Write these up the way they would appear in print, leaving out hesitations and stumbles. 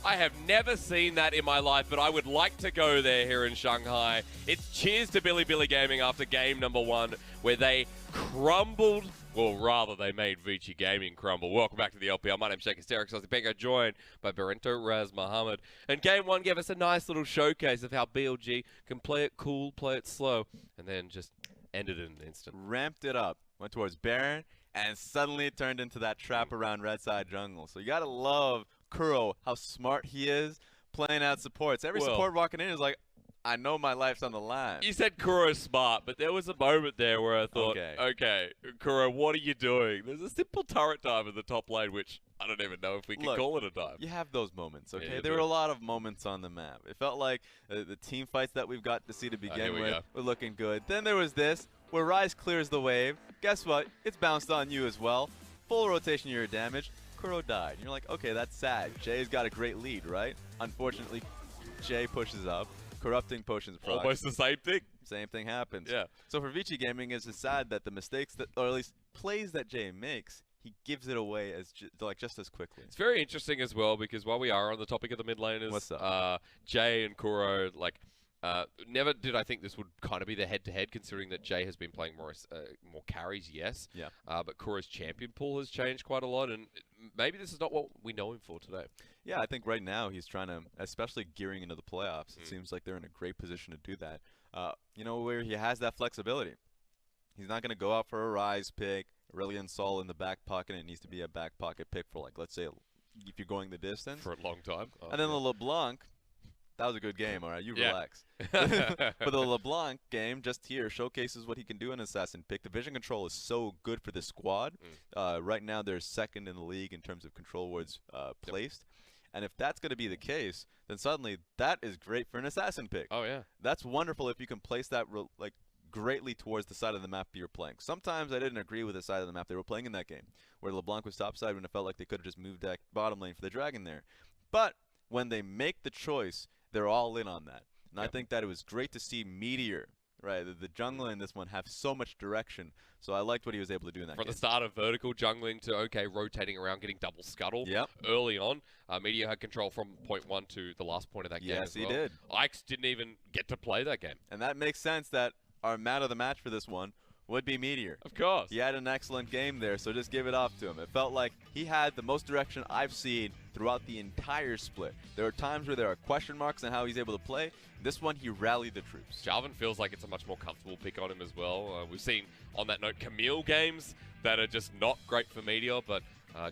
I have never seen that in my life, but I would like to go there here in Shanghai. It's cheers to Bilibili Gaming after game number 1, where they crumbled, well, rather they made Vici Gaming crumble. Welcome back to the LPL. My name's Sheikh Hysterics. Bengo, joined by Berento Raz Muhammad. And game 1 gave us a nice little showcase of how BLG can play it cool, play it slow, and then just ended it in an instant. Ramped it up, went towards Baron, and suddenly it turned into that trap around red side jungle. So you gotta love Kuro, how smart he is playing out supports. Every support walking in is like, I know my life's on the line. You said Kuro's smart, but there was a moment there where I thought, okay, Kuro, what are you doing? There's a simple turret dive in the top lane, which I don't even know if we can call it a dive. You have those moments, okay? Yeah, there were a lot of moments on the map. It felt like the team fights that we've got to see to begin with were looking good. Then there was this, where Ryze clears the wave. Guess what? It's bounced on you as well. Full rotation of your damage. Kuro died. And you're like, okay, that's sad. Jay's got a great lead, right? Unfortunately, Jay pushes up. Corrupting potions proc. Almost the same thing. Same thing happens. Yeah. So for Vici Gaming, it's sad that the mistakes that, or at least plays that Jay makes, he gives it away as just as quickly. It's very interesting as well, because while we are on the topic of the mid laners, what's up? Jay and Kuro, like, never did I think this would kind of be the head-to-head, considering that Jay has been playing more carries, yes. Yeah. But Kuro's champion pool has changed quite a lot, and maybe this is not what we know him for today. Yeah, I think right now he's trying to, especially gearing into the playoffs, it seems like they're in a great position to do that. You know, where he has that flexibility. He's not going to go out for a Ryze pick, Aurelion Sol in the back pocket, and it needs to be a back pocket pick for, like, let's say, if you're going the distance. For a long time. And then the LeBlanc. That was a good game, all right? You relax. But the LeBlanc game just here showcases what he can do in Assassin Pick. The vision control is so good for this squad. Right now, they're second in the league in terms of control wards placed. And if that's going to be the case, then suddenly that is great for an Assassin Pick. Oh, yeah. That's wonderful if you can place that greatly towards the side of the map you're playing. Sometimes I didn't agree with the side of the map they were playing in that game, where LeBlanc was topside when it felt like they could have just moved that bottom lane for the Dragon there. But when they make the choice, they're all in on that. And I think that it was great to see Meteor, right, the jungler in this one, have so much direction. So I liked what he was able to do in that game. From the start of vertical jungling to, rotating around, getting double scuttle early on. Meteor had control from point 1 to the last point of that game as well. Yes, he did. Ike's didn't even get to play that game. And that makes sense that our man of the match for this one would be Meteor. Of course. He had an excellent game there, so just give it off to him. It felt like he had the most direction I've seen throughout the entire split. There are times where there are question marks on how he's able to play. This one, he rallied the troops. Jarvan feels like it's a much more comfortable pick on him as well. We've seen, on that note, Camille games that are just not great for Meteor, but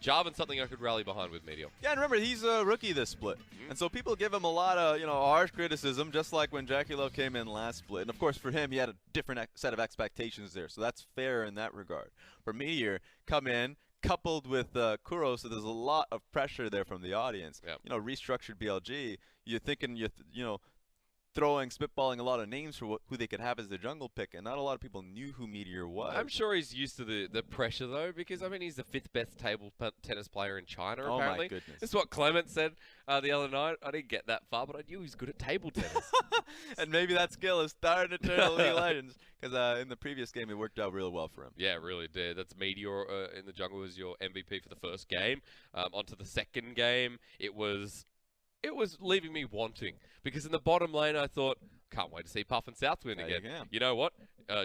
Jarvan's something I could rally behind with Meteor. Yeah, and remember, he's a rookie this split. And so people give him a lot of, harsh criticism, just like when Jackie Love came in last split. And of course, for him, he had a different set of expectations there, so that's fair in that regard. For Meteor, come in, coupled with Kuro, so there's a lot of pressure there from the audience. Restructured BLG, you're thinking, spitballing a lot of names for who they could have as their jungle pick, and not a lot of people knew who Meteor was. I'm sure he's used to the pressure, though, because, I mean, he's the 5th best table tennis player in China, apparently. Oh, my goodness. That's what Clement said the other night. I didn't get that far, but I knew he was good at table tennis. And maybe that skill is starting to turn to League of Legends, because in the previous game, it worked out really well for him. Yeah, it really did. That's Meteor in the jungle was your MVP for the first game. Onto the second game, it was leaving me wanting, because in the bottom lane, I thought, can't wait to see Puff and Southwind again. You know what?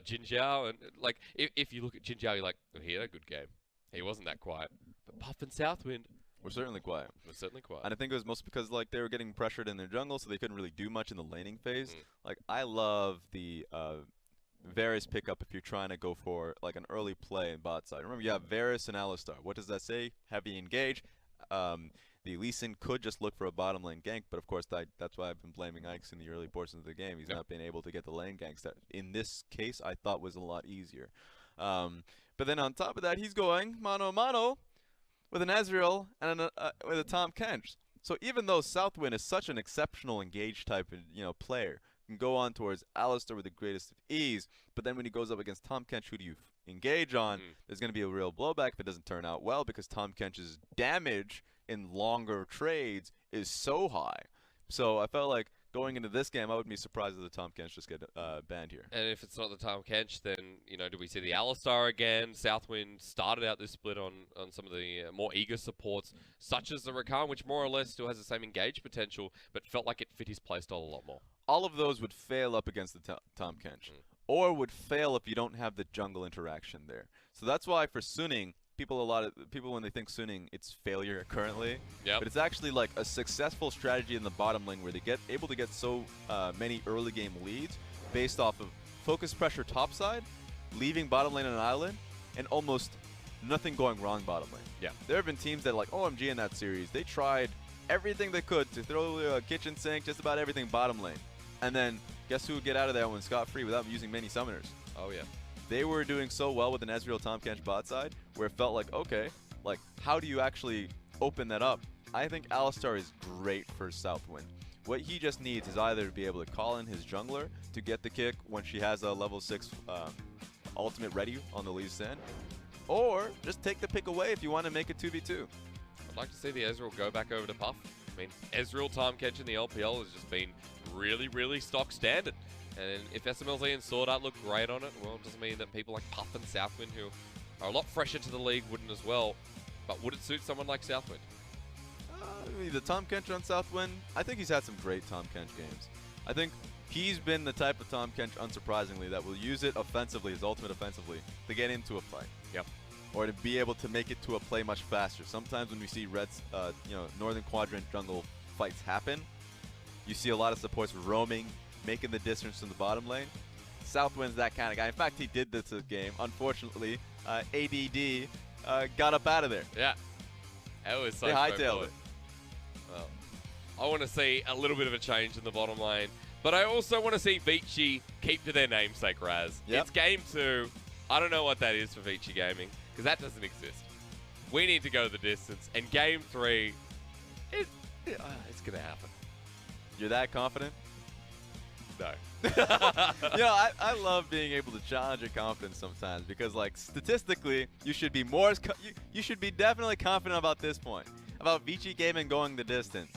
Jin Zhao, and like, if you look at Jin Zhao, you're like, oh, he had a good game. He wasn't that quiet. But Puff and Southwind were certainly quiet. And I think it was mostly because they were getting pressured in their jungle, so they couldn't really do much in the laning phase. Like, I love the Varus pickup if you're trying to go for like an early play in bot side. Remember, you have Varus and Alistar. What does that say? Heavy engage. The Lee Sin could just look for a bottom lane gank, but of course that's why I've been blaming Ike's in the early portions of the game. He's not been able to get the lane ganks that, in this case, I thought was a lot easier. But then on top of that, he's going mano a mano with an Ezreal and with a Tahm Kench. So even though Southwind is such an exceptional engage type of player, can go on towards Alistar with the greatest of ease, but then when he goes up against Tahm Kench, who do you engage on? There's going to be a real blowback if it doesn't turn out well, because Tahm Kench's damage in longer trades is so high. So I felt like going into this game, I wouldn't be surprised if the Tahm Kench just get banned here. And if it's not the Tahm Kench, then, you know, do we see the Alistar again? Southwind started out this split on some of the more eager supports, such as the Rakan, which more or less still has the same engage potential, but felt like it fit his playstyle a lot more. All of those would fail up against the Tahm Kench, or would fail if you don't have the jungle interaction there. So that's why for Suning, a lot of people when they think Suning, it's failure currently. Yep. But it's actually like a successful strategy in the bottom lane where they get able to get so many early game leads based off of focus pressure topside, leaving bottom lane on an island, and almost nothing going wrong bottom lane. Yeah. There have been teams that like OMG in that series, they tried everything they could to throw a kitchen sink, just about everything bottom lane. And then guess who would get out of that one scot-free without using many summoners? Oh, yeah. They were doing so well with an Ezreal Tahm Kench bot side where it felt like, okay, like how do you actually open that up? I think Alistar is great for Southwind. What he just needs is either to be able to call in his jungler to get the kick when she has a level 6 ultimate ready on the Lee Sin, or just take the pick away if you want to make it 2v2. I'd like to see the Ezreal go back over to Puff. I mean, Ezreal Tahm Kench in the LPL has just been really, really stock standard. And if SMLZ and Sword Art look great on it, well, it doesn't mean that people like Puff and Southwind, who are a lot fresher to the league, wouldn't as well. But would it suit someone like Southwind? The Tahm Kench on Southwind, I think he's had some great Tahm Kench games. I think he's been the type of Tahm Kench, unsurprisingly, that will use it offensively, his ultimate offensively, to get into a fight. Yep. Or to be able to make it to a play much faster. Sometimes when we see Red's, Northern Quadrant jungle fights happen, you see a lot of supports roaming, making the distance from the bottom lane. Southwind's that kind of guy. In fact, he did this game. Unfortunately, ADD got up out of there. Yeah. That was so they hightailed it. Well, I want to see a little bit of a change in the bottom lane, but I also want to see Vici keep to their namesake, Raz. Yep. It's game 2. I don't know what that is for Vici Gaming, because that doesn't exist. We need to go the distance, and game 3, it's going to happen. You're that confident? No. I love being able to challenge your confidence sometimes because, like, statistically, you should be you should be definitely confident about this point, about Vici Gaming going the distance.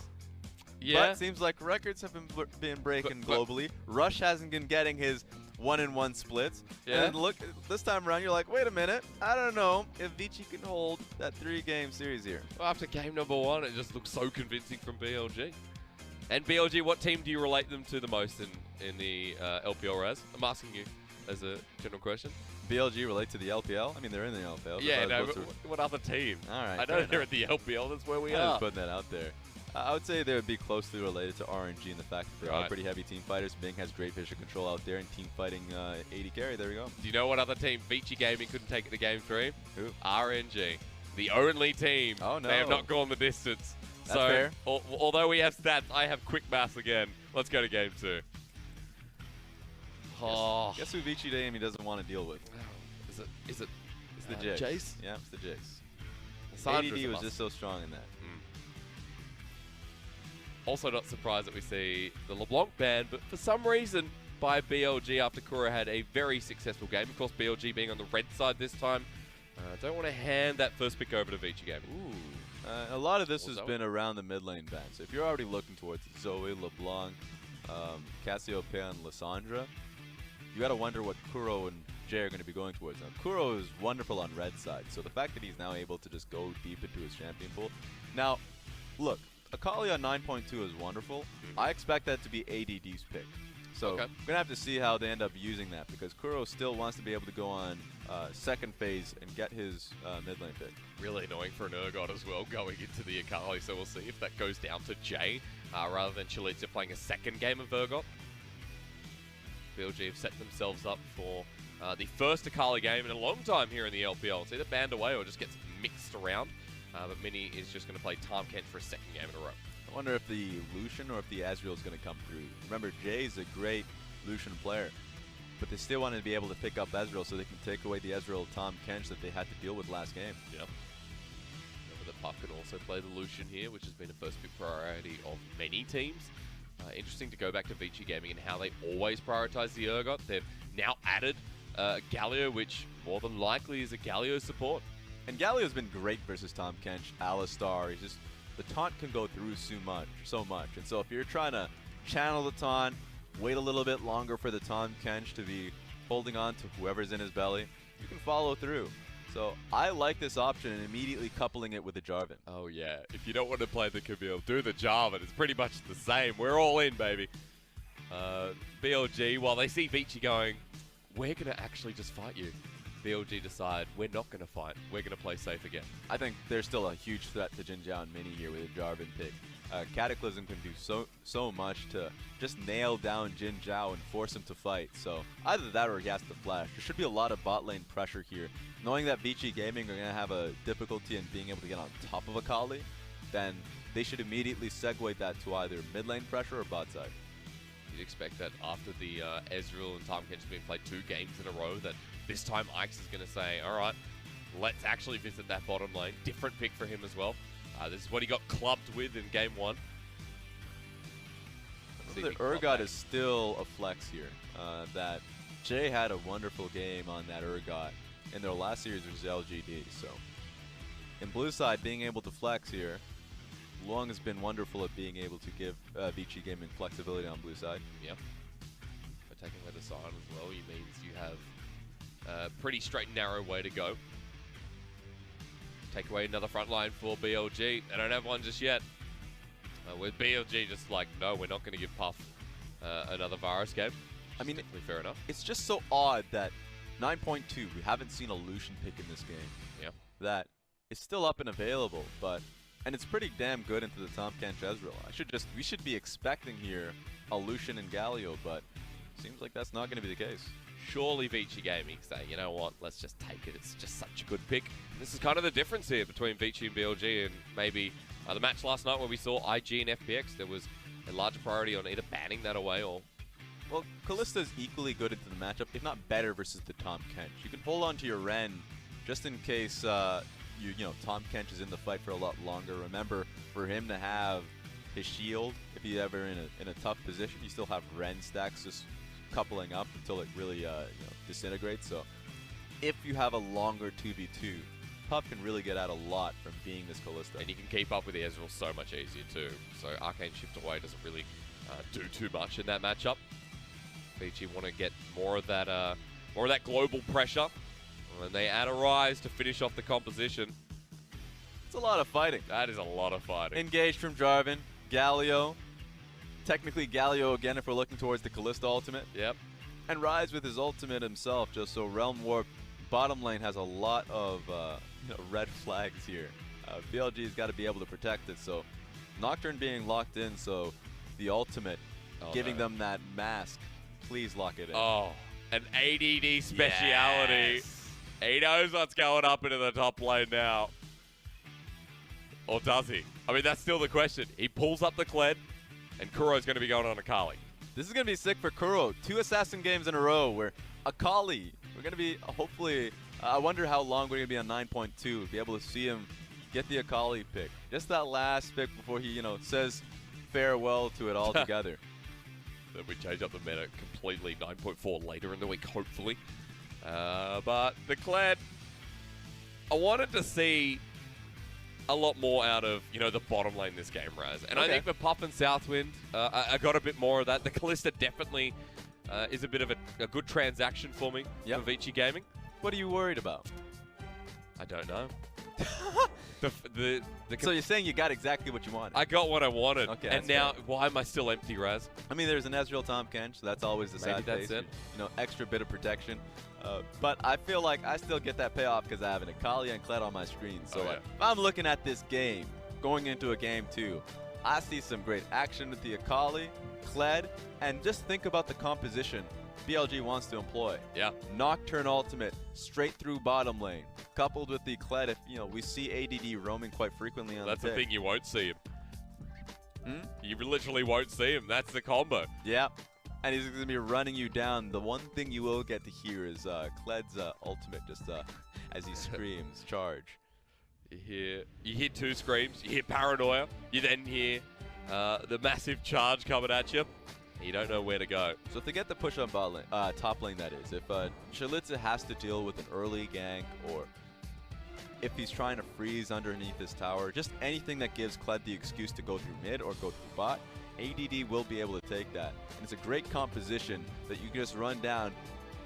Yeah. But it seems like records have been breaking globally. Rush hasn't been getting his 1-in-1 splits. Yeah. And look, this time around, you're like, wait a minute, I don't know if Vici can hold that 3-game series here. Well, after game number 1, it just looks so convincing from BLG. And BLG, what team do you relate them to the most in the LPL, Raz? I'm asking you as a general question. BLG relate to the LPL? I mean, they're in the LPL. Yeah, no, but what other team? All right. I know they're at the LPL. That's where we I'm are. just putting that out there. I would say they would be closely related to RNG in the fact that they are pretty heavy team fighters. Bing has great vision control out there and team fighting 80 carry. There we go. Do you know what other team Vici Gaming couldn't take it to game 3? Who? RNG. The only team. Oh, no. They have not gone the distance. That's fair. Although we have stats, I have quick math again. Let's go to game 2. Oh. Guess who Vici Gaming doesn't want to deal with? Is it It's the Jace. Jace? Yeah, it's the Jace. Sandra's ADD was just so strong in that. Also not surprised that we see the LeBlanc ban, but for some reason by BLG after Kura had a very successful game. Of course, BLG being on the red side this time. Don't want to hand that first pick over to Vici Gaming. Ooh. A lot of this has been around the mid lane ban. So if you're already looking towards Zoe, LeBlanc, Cassiopeia, and Lissandra, you got to wonder what Kuro and Jay are going to be going towards. Now, Kuro is wonderful on red side, so the fact that he's now able to just go deep into his champion pool. Now, look, Akali on 9.2 is wonderful. I expect that to be ADD's pick. So we're going to have to see how they end up using that because Kuro still wants to be able to go on second phase and get his mid lane pick. Really annoying for an Urgot as well going into the Akali, so we'll see if that goes down to Jay rather than Chalitza playing a second game of Urgot. BLG have set themselves up for the first Akali game in a long time here in the LPL. It's either banned away or just gets mixed around. But Mini is just going to play Tahm Kench for a second game in a row. I wonder if the Lucian or if the Azrael is going to come through. Remember, Jay's a great Lucian player, but they still wanted to be able to pick up Ezreal so they can take away the Ezreal Tahm Kench that they had to deal with last game. Yep. Remember that Puck can also play the Lucian here, which has been a first pick priority of many teams. Interesting to go back to Vici Gaming and how they always prioritize the Urgot. They've now added Galio, which more than likely is a Galio support. And Galio's been great versus Tahm Kench, Alistar. He's just, the taunt can go through so much. And so if you're trying to channel the taunt, wait a little bit longer for the Tahm Kench to be holding on to whoever's in his belly, you can follow through. So I like this option and immediately coupling it with the Jarvan. Oh yeah, if you don't want to play the Camille, do the Jarvan. It's pretty much the same. We're all in, baby. BLG, while they see Vici going, we're going to actually just fight you. BLG decide, we're not going to fight. We're going to play safe again. I think there's still a huge threat to Jin Zhao and Mini here with a Jarvan pick. Cataclysm can do so much to just nail down Jin Zhao and force him to fight. So either that or he has to flash. There should be a lot of bot lane pressure here. Knowing that Vici Gaming are going to have a difficulty in being able to get on top of Akali, then they should immediately segue that to either mid lane pressure or bot side. You'd expect that after the Ezreal and Tahm Kench have been played 2 games in a row, that this time Ike's is going to say, all right, let's actually visit that bottom lane. Different pick for him as well. This is what he got clubbed with in game 1. The Urgot is still a flex here. That Jay had a wonderful game on that Urgot in their last series versus LGD. So in blue side, being able to flex here, Long has been wonderful at being able to give Vici Gaming flexibility on blue side. Yep. But taking that aside as well, it means you have a pretty straight and narrow way to go. Take away another front line for BLG. They don't have one just yet. With BLG just like, no, we're not going to give Puff another Varus game. I mean, fair enough. It's just so odd that 9.2, we haven't seen a Lucian pick in this game. Yeah. That is still up and available, and it's pretty damn good into the Tahm Kench Ezreal. We should be expecting here a Lucian and Galio, but seems like that's not going to be the case. Surely Vici Gaming say, you know what, let's just take it. It's just such a good pick. This is kind of the difference here between Vici and BLG, and maybe the match last night where we saw IG and FPX, there was a larger priority on either banning that away or... Well, Kalista is equally good into the matchup, if not better, versus the Tahm Kench. You can hold on to your Ren just in case you know Tahm Kench is in the fight for a lot longer. Remember, for him to have his shield, if he's ever in a tough position, you still have Ren stacks just coupling up until it really disintegrates. So if you have a longer 2v2, Puff can really get out a lot from being this Kalista. And you can keep up with the Ezreal so much easier too. So Arcane Shift Away doesn't really do too much in that matchup. Vici want to get more of that global pressure. And they add a Rise to finish off the composition. It's a lot of fighting. That is a lot of fighting. Engaged from Jarvan, Galio. Technically Galio again if we're looking towards the Kalista ultimate. Yep. And Rise with his ultimate himself, just so Realm Warp bottom lane has a lot of red flags here. BLG's got to be able to protect it, so Nocturne being locked in, so the ultimate giving them that mask. Please lock it in. Oh, an ADD speciality. Yes. He knows what's going up into the top lane now. Or does he? I mean, that's still the question. He pulls up the Kled, and Kuro's going to be going on Akali. This is going to be sick for Kuro. 2 assassin games in a row where Akali, we're going to be, hopefully, I wonder how long we're going to be on 9.2. We'll be able to see him get the Akali pick. Just that last pick before he, says farewell to it altogether. Then we change up the meta completely. 9.4 later in the week, hopefully. But the Kled, I wanted to see a lot more out of, the bottom lane this game, Raz. And I think for Puff and Southwind, I got a bit more of that. The Kalista definitely is a bit of a good transaction for me for Vici Gaming. What are you worried about? I don't know. So you're saying you got exactly what you wanted? I got what I wanted. Okay, and now, why am I still empty, Raz? I mean, there's an Ezreal Tahm Kench, so that's always the side that's face. it. Extra bit of protection. But I feel like I still get that payoff because I have an Akali and Kled on my screen. So if I'm looking at this game, going into a game 2, I see some great action with the Akali, Kled, and just think about the composition BLG wants to employ. Yeah. Nocturne ultimate straight through bottom lane, coupled with the Kled. If we see ADD roaming quite frequently on that's the thing, you won't see him. You literally won't see him. That's the combo. Yeah. And he's going to be running you down. The one thing you will get to hear is Kled's ultimate, just as he screams, charge. You hear 2 screams. You hear paranoia. You then hear the massive charge coming at you. You don't know where to go. So if they get the push on bot lane, top lane, that is, if Chalitza has to deal with an early gank, or if he's trying to freeze underneath his tower, just anything that gives Kled the excuse to go through mid or go through bot, ADD will be able to take that. And it's a great composition that you can just run down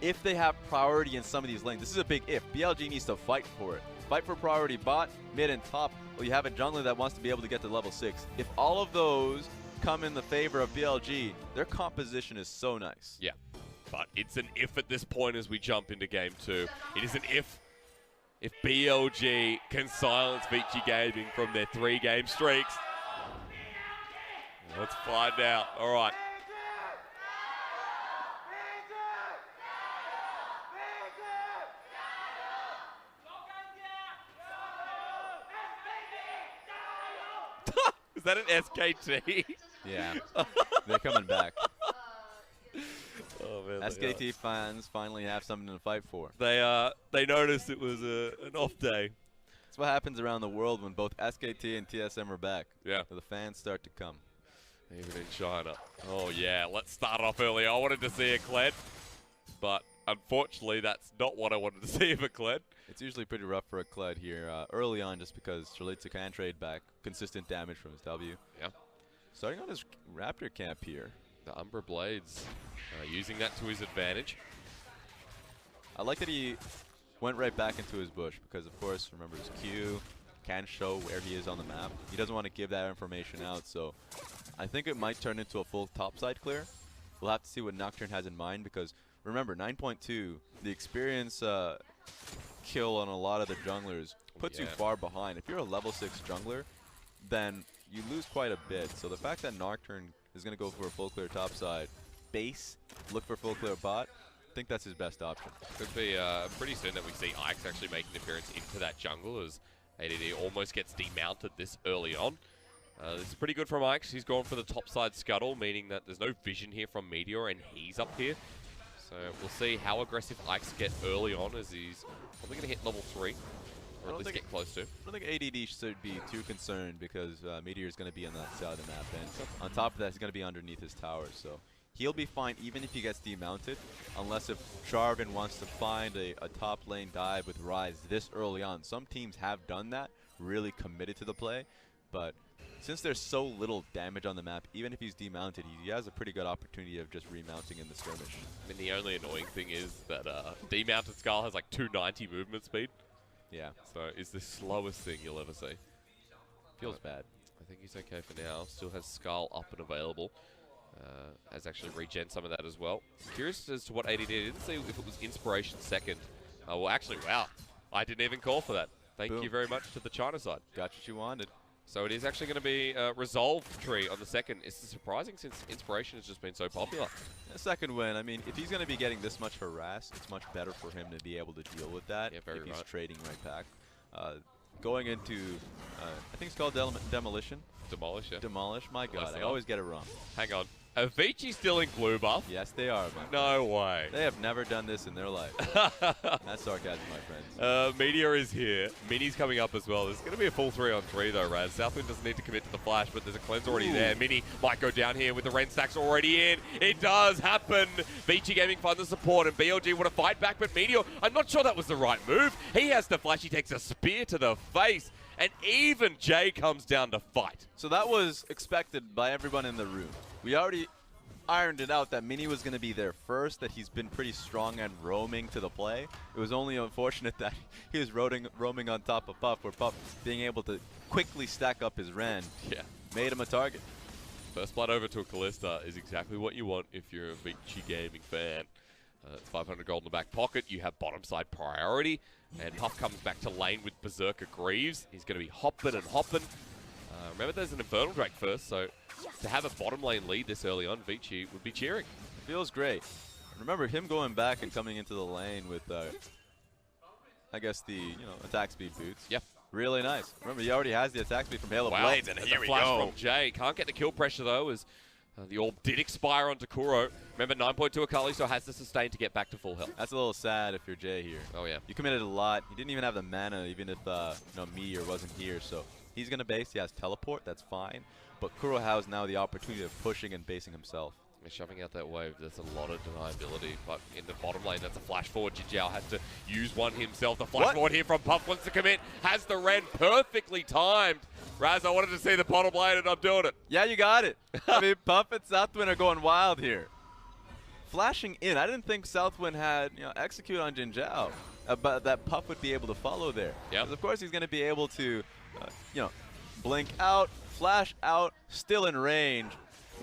if they have priority in some of these lanes. This is a big if. BLG needs to fight for it. Fight for priority bot, mid, and top. Well, you have a jungler that wants to be able to get to level 6. If all of those come in the favor of BLG, their composition is so nice. Yeah, but it's an if at this point as we jump into game 2. It is an if BLG can silence Vici Gaming from their 3-game streaks. Let's find out. All right. Is that an SKT? Yeah, they're coming back. Oh, man, SKT fans finally have something to fight for. They noticed it was an off day. That's what happens around the world when both SKT and TSM are back. Yeah. The fans start to come. Even in China. Oh, yeah. Let's start off early. I wanted to see a Kled, but unfortunately, that's not what I wanted to see of a Kled. It's usually pretty rough for a Kled here early on just because Strelitsa can trade back consistent damage from his W. Yeah. Starting on his Raptor camp here. The Umbra Blades using that to his advantage. I like that he went right back into his bush because, of course, remember his Q can show where he is on the map. He doesn't want to give that information out, so I think it might turn into a full topside clear. We'll have to see what Nocturne has in mind because, remember, 9.2, the experience kill on a lot of the junglers puts you far behind. If you're a level 6 jungler, then you lose quite a bit. So the fact that Nocturne is going to go for a full clear topside base, look for full clear bot, I think that's his best option. Could be pretty soon that we see Ike's actually make an appearance into that jungle as ADD almost gets demounted this early on. This is pretty good from Ike. He's gone for the topside scuttle, meaning that there's no vision here from Meteor and he's up here. So we'll see how aggressive Ike's get early on as he's probably going to hit level 3. Or at least get close to. I don't think ADD should be too concerned because Meteor is going to be on that side of the map. And on top of that, he's going to be underneath his tower. So he'll be fine even if he gets demounted. Unless if Jarvan wants to find a top lane dive with Ryze this early on. Some teams have done that, really committed to the play. But since there's so little damage on the map, even if he's demounted, he has a pretty good opportunity of just remounting in the skirmish. I mean, the only annoying thing is that demounted Skull has like 290 movement speed. Yeah. So it's the slowest thing you'll ever see. Feels bad. I think he's okay for now. Still has Skull up and available. Has actually regen some of that as well. Curious as to what AD did. I didn't see if it was Inspiration second. Well, actually, wow. I didn't even call for that. Thank you very much to the China side. Got what you wanted. So it is actually going to be Resolve tree on the second. It's surprising since Inspiration has just been so popular. A second win. I mean, if he's going to be getting this much harassed, it's much better for him to be able to deal with that if he's trading right back. Going into, I think it's called Demolition. Demolish, yeah. Demolish, my god, I always get it wrong. Hang on. Are Vici still in blue buff? Yes, they are, my No way. They have never done this in their life. That's sarcasm, my friends. Meteor is here. Mini's coming up as well. There's going to be a full 3-on-3 though, Raz. Southwind doesn't need to commit to the flash, but there's a cleanse already there. Mini might go down here with the Ren stacks already in. It does happen. Vici Gaming find the support, and BLG want to fight back, but Meteor, I'm not sure that was the right move. He has the flash. He takes a spear to the face, and even Jay comes down to fight. So that was expected by everyone in the room. We already ironed it out that Mini was going to be there first, that he's been pretty strong and roaming to the play. It was only unfortunate that he was roaming on top of Puff, where Puff being able to quickly stack up his Ren made him a target. First blood over to a Kalista is exactly what you want if you're a Vici Gaming fan. It's 500 gold in the back pocket. You have bottom side priority, and Puff comes back to lane with Berserker Greaves. He's going to be hopping and hopping. Remember, there's an Infernal Drake first, so to have a bottom lane lead this early on, Vici would be cheering. Feels great. Remember him going back and coming into the lane with, I guess the attack speed boots. Yep. Really nice. Remember, he already has the attack speed from Halo Blades, and here we flash go. From Jay. Can't get the kill pressure though, as the orb did expire onto Kuro. Remember, 9.2 Akali still has to sustain to get back to full health. That's a little sad if you're Jay here. Oh yeah. You committed a lot. He didn't even have the mana, even if Meteor wasn't here. So he's gonna base. He has teleport. That's fine. But Kuro has now the opportunity of pushing and basing himself. They're shoving out that wave. There's a lot of deniability, but in the bottom lane, that's a flash forward. Jinjiao has to use one himself. The flash forward here from Puff wants to commit. Has the Ren perfectly timed. Raz, I wanted to see the bottom lane, and I'm doing it. Yeah, you got it. I mean, Puff and Southwind are going wild here. Flashing in. I didn't think Southwind had, execute on Jinjiao, but that Puff would be able to follow there. Yeah. Of course, he's going to be able to, blink out, flash out, still in range.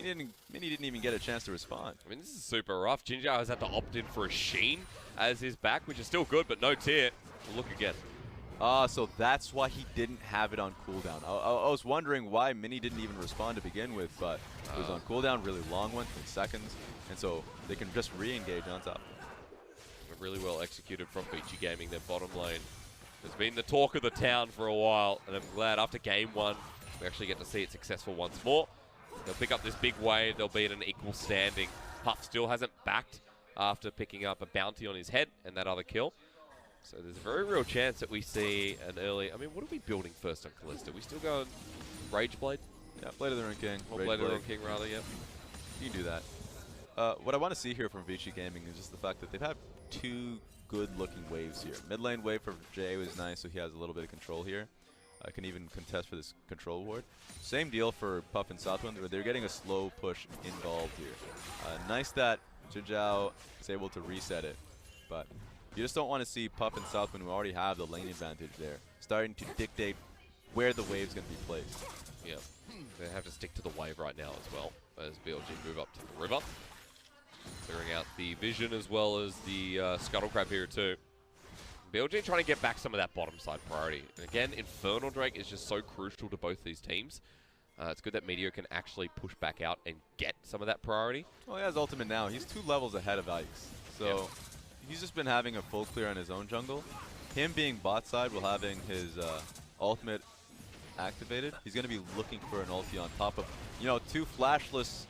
Mini didn't even get a chance to respond. I mean, this is super rough. Jinjiao has had to opt in for a Sheen as his back, which is still good, but no tier. We'll look again. So that's why he didn't have it on cooldown. I was wondering why Mini didn't even respond to begin with, but it was on cooldown, really long one, in seconds, and so they can just re-engage on top. Really well executed from Vici Gaming. Their bottom lane has been the talk of the town for a while, and I'm glad after game one, we actually get to see it successful once more. They'll pick up this big wave. They'll be at an equal standing. Puff still hasn't backed after picking up a bounty on his head and that other kill. So there's a very real chance that we see an early... I mean, what are we building first on Kalista? Are we still going Rage Blade? Yeah, Blade of the Rune King. Or Blade of the Rune King, rather, yeah. You can do that. What I want to see here from Vici Gaming is just the fact that they've had two good-looking waves here. Mid lane wave for Jay was nice, so he has a little bit of control here. I can even contest for this control ward. Same deal for Puff and Southwind, where they're getting a slow push involved here. Nice that Jinjiao is able to reset it, but you just don't want to see Puff and Southwind, who already have the lane advantage there, starting to dictate where the wave's going to be placed. Yeah, they have to stick to the wave right now as well, as BLG move up to the river. Clearing out the vision as well as the Scuttle Crab here too. BLG trying to get back some of that bottom side priority. And again, Infernal Drake is just so crucial to both these teams. It's good that Meteor can actually push back out and get some of that priority. Well, he has ultimate now. He's 2 levels ahead of Ike's. So he's just been having a full clear on his own jungle. Him being bot side while having his ultimate activated, he's going to be looking for an ulti on top of, 2 flashless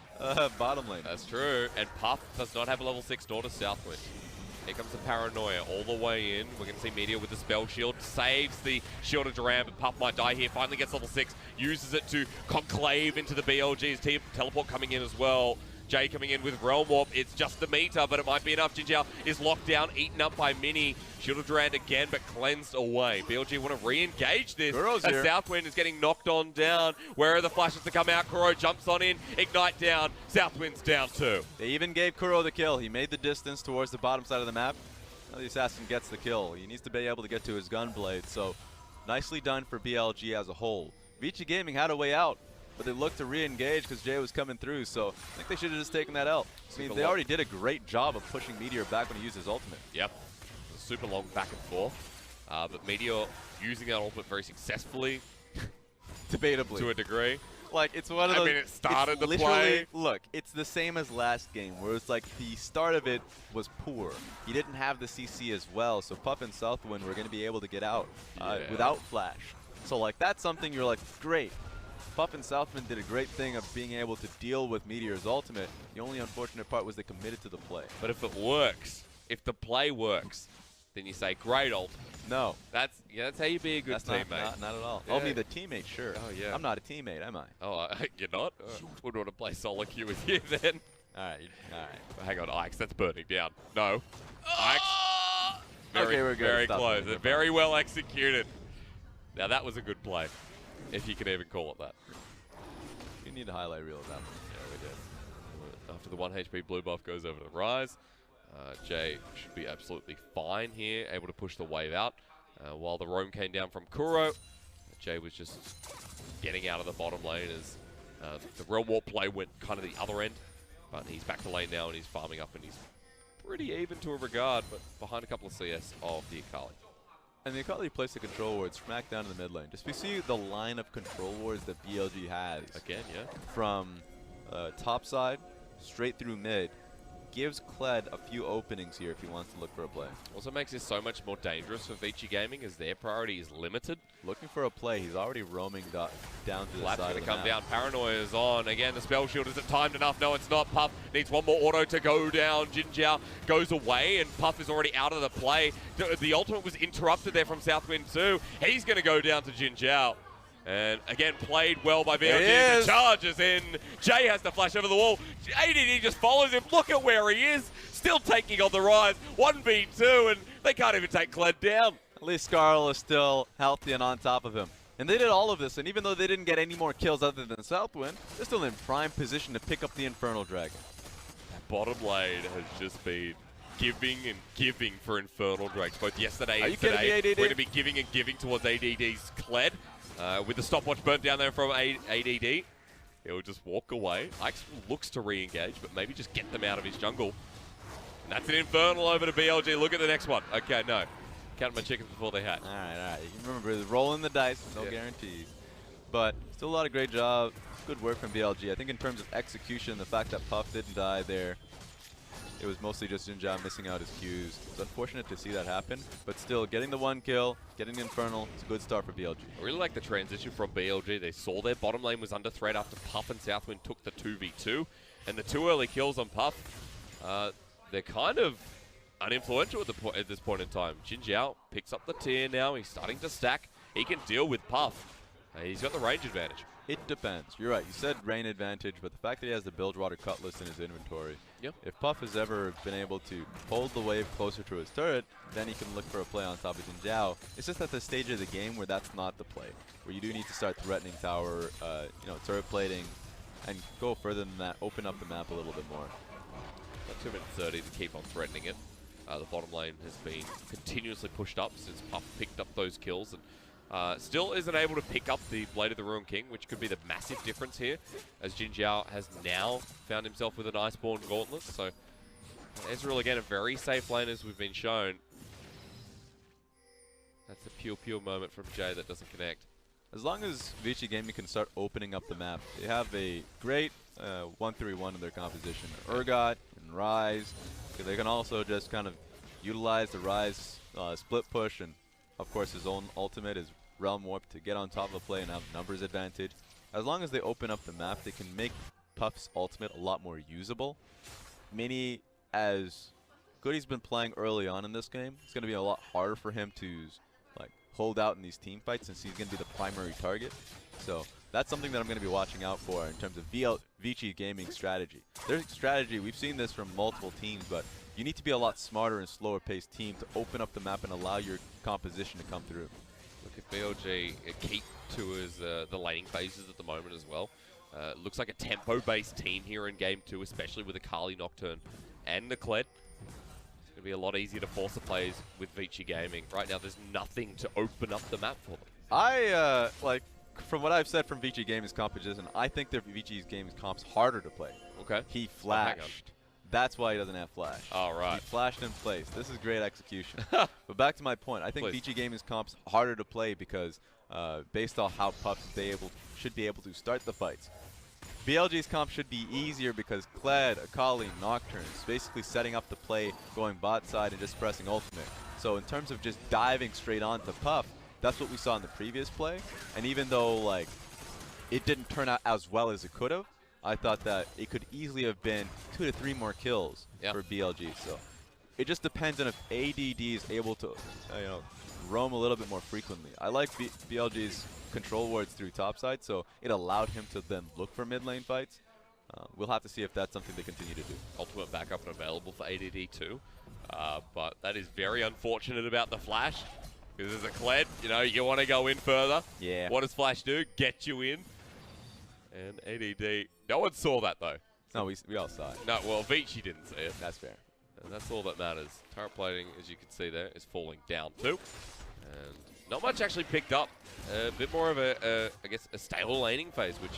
bottom lane. That's true. And Puff does not have a level 6 nor to Southwind. Here comes the Paranoia all the way in. We're going to see Meteor with the spell shield. Saves the shield of Duran, but Puff might die here. Finally gets level 6. Uses it to conclave into the BLG's team. Teleport coming in as well. Jay coming in with Realm Warp. It's just the meter, but it might be enough. Jinjiao is locked down, eaten up by Mini. Shield of Durand again, but cleansed away. BLG want to re-engage this as Southwind is getting knocked on down. Where are the flashes to come out? Kuro jumps on in. Ignite down. Southwind's down too. They even gave Kuro the kill. He made the distance towards the bottom side of the map. Now the assassin gets the kill. He needs to be able to get to his gunblade. So nicely done for BLG as a whole. Vici Gaming had a way out, but they looked to re-engage because Jay was coming through, so I think they should have just taken that out. I mean, they already did a great job of pushing Meteor back when he used his ultimate. Yep. Super long back and forth. But Meteor using that ultimate very successfully. Debatably. To a degree. Like, it's one of those... I mean, it started the play. Look, it's the same as last game, where it's like the start of it was poor. He didn't have the CC as well, so Puff and Southwind were going to be able to get out without Flash. So, like, that's something you're like, great. Puff and Southwind did a great thing of being able to deal with Meteor's ultimate. The only unfortunate part was they committed to the play. But if it works, if the play works, then you say, great ult. No. That's how you be a good teammate. Not at all. Yeah. Only the teammate, sure. Oh, yeah. I'm not a teammate, am I? Oh, you're not? Would want to play solo queue with you then. All right. Hang on, Ike's, that's burning down. No. Ike's. Okay, we're good. Very close. Very well executed. Now, that was a good play, if you can even call it that. You need a highlight reel of that one. Yeah, we did. After the 1 HP blue buff goes over to Rise, Jay should be absolutely fine here, able to push the wave out. While the roam came down from Kuro, Jay was just getting out of the bottom lane as the Realm Warp play went kind of the other end. But he's back to lane now and he's farming up and he's pretty even to a regard, but behind a couple of CS of the Akali. And the Akali placed the control ward smack down in the mid lane. Just we see the line of control wards that BLG has. Again, yeah. From top side straight through mid. Gives Kled a few openings here if he wants to look for a play. Also makes this so much more dangerous for Vici Gaming as their priority is limited. Looking for a play. He's already roaming down to the side going of to the come map. down. Paranoia is on. Again, the spell shield isn't timed enough. No, it's not. Puff needs one more auto to go down. Jinjiao goes away, and Puff is already out of the play. The ultimate was interrupted there from Southwind too. He's going to go down to Jinjiao. And again, played well by BLG. The charge is in. Jay has to flash over the wall. ADD just follows him. Look at where he is. Still taking on the rise. 1v2, and they can't even take Kled down. At least Scarl is still healthy and on top of him. And they did all of this, and even though they didn't get any more kills other than Southwind, they're still in prime position to pick up the Infernal Dragon. Bottom lane has just been giving and giving for Infernal Dragons. Both yesterday and today, we're going to be giving and giving towards ADD's Kled. With the stopwatch burnt down there from ADD, he'll just walk away. Ike's looks to re-engage, but maybe just get them out of his jungle. And that's an Infernal over to BLG. Look at the next one. Okay, no. Count my chickens before they hatch. All right. You remember, rolling the dice, no guarantees. But still a lot of great job. Good work from BLG. I think in terms of execution, the fact that Puff didn't die there, it was mostly just Jinja missing out his Qs. It's unfortunate to see that happen, but still getting the 1 kill, getting the Infernal, it's a good start for BLG. I really like the transition from BLG. They saw their bottom lane was under threat after Puff and Southwind took the 2v2, and the 2 early kills on Puff, they're kind of uninfluential at this point in time. Jinja picks up the tier now. He's starting to stack. He can deal with Puff. He's got the range advantage. It depends. You're right. You said rain advantage, but the fact that he has the Bilgewater Cutlass in his inventory, if Puff has ever been able to hold the wave closer to his turret, then he can look for a play on top of Jinjiao. It's just at the stage of the game where that's not the play, where you do need to start threatening tower, turret plating, and go further than that, open up the map a little bit more. Got 2 minutes 30 to keep on threatening it. The bottom lane has been continuously pushed up since Puff picked up those kills, and still isn't able to pick up the Blade of the Ruined King, which could be the massive difference here, as Jinjiao has now found himself with an Iceborne Gauntlet. So Ezreal again, a very safe lane as we've been shown. That's a pure moment from Jay that doesn't connect. As long as Vici Gaming can start opening up the map, they have a great 1-3-1 in their composition. Urgot and Ryze. They can also just kind of utilize the Ryze split push, and of course his own ultimate is Realm Warp to get on top of the play and have numbers advantage. As long as they open up the map, they can make Puff's ultimate a lot more usable. Mini, as good he's been playing early on in this game, it's going to be a lot harder for him to hold out in these team fights since he's going to be the primary target. So that's something that I'm going to be watching out for in terms of Vici Gaming strategy. Their strategy, we've seen this from multiple teams, but you need to be a lot smarter and slower paced team to open up the map and allow your composition to come through. Look at BLG keep to his the laning phases at the moment as well. Looks like a tempo-based team here in Game 2, especially with the Kali Nocturne and the Kled. It's going to be a lot easier to force the plays with Vici Gaming. Right now, there's nothing to open up the map for them. From what I've said from Vici Gaming's composition, I think their Vici Gaming's comp's harder to play. Okay. He flashed. That's why he doesn't have flash. All right. He flashed in place. This is great execution. But back to my point, I think Vici Gaming's comp's harder to play because based on how Puff should be able to start the fights. BLG's comp should be easier because Kled, Akali, Nocturne is basically setting up the play, going bot side and just pressing ultimate. So in terms of just diving straight on to Puff, that's what we saw in the previous play. And even though it didn't turn out as well as it could have, I thought that it could easily have been 2 to 3 more kills for BLG. So it just depends on if ADD is able to roam a little bit more frequently. I like BLG's control wards through topside, so it allowed him to then look for mid lane fights. We'll have to see if that's something they continue to do. Ultimate backup and available for ADD too, but that is very unfortunate about the flash, because as a Kled, you want to go in further. Yeah. What does flash do? Get you in. And ADD, no one saw that though. No, we all saw it. No, well, Vici didn't see it. That's fair. And that's all that matters. Turret plating, as you can see there, is falling down too. And not much actually picked up. A bit more of I guess, a stable laning phase, which,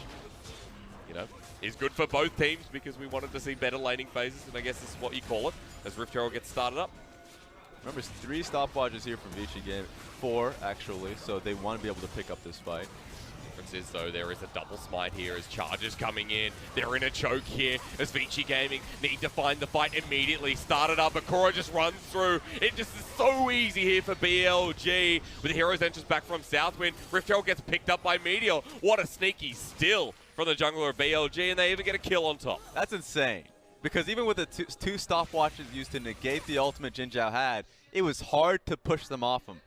is good for both teams because we wanted to see better laning phases, and I guess this is what you call it, as Rift Herald gets started up. Remember, 3 stopwatches here from Vici Game. 4, actually, so they want to be able to pick up this fight. Difference is, though, there is a double smite here as charges coming in. They're in a choke here as Vici Gaming need to find the fight immediately. Started up, Akora just runs through. It just is so easy here for BLG. With the Heroes Entrance back from Southwind, Rift Herald gets picked up by Meteor. What a sneaky steal from the jungler of BLG, and they even get a kill on top. That's insane. Because even with the 2 stopwatches used to negate the ultimate Jinjiao had, it was hard to push them off him.